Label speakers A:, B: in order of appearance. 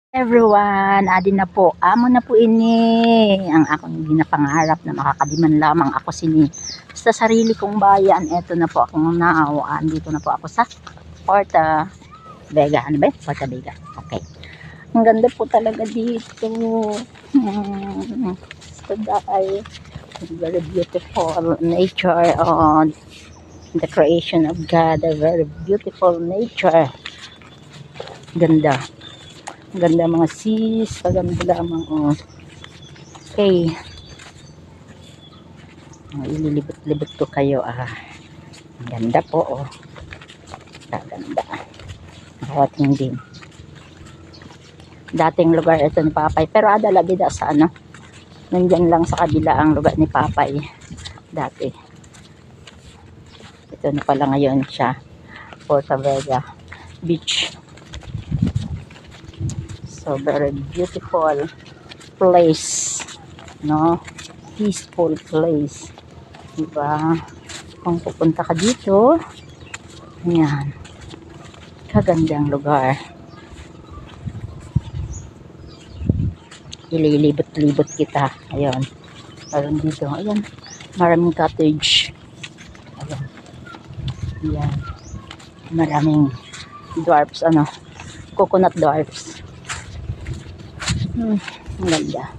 A: Everyone, adin na po, amo na po ini ang akong ginapangarap na makakadiman lamang ako sini sa sarili kong bayan. Eto na po akong naawaan, dito na po ako sa Porta Vega. Ano ba yun? Porta Vega. Okay. Ang ganda po talaga dito. So dahil very beautiful nature on the creation of God. A very beautiful nature. Ganda. Ganda mga sis, kaganda lamang oh. Okay. Ililibot-libot ko kayo Ang ganda po oh. Kaganda. Nakawating din. Dating lugar ito ni Papay, pero adala bida sa ano. Nandyan lang sa kabila ang lugar ni Papay. Dati. Ito na pala ngayon siya. Porta Vega Beach. So very beautiful place, no? Peaceful place, diba? Kung pupunta ka dito, ayan, kagandang lugar. Ililibot-libot kita. Ayan, meron dito, ayan, maraming cottage. Ayan, ayan, maraming dwarfs, coconut dwarfs. Ang ganda.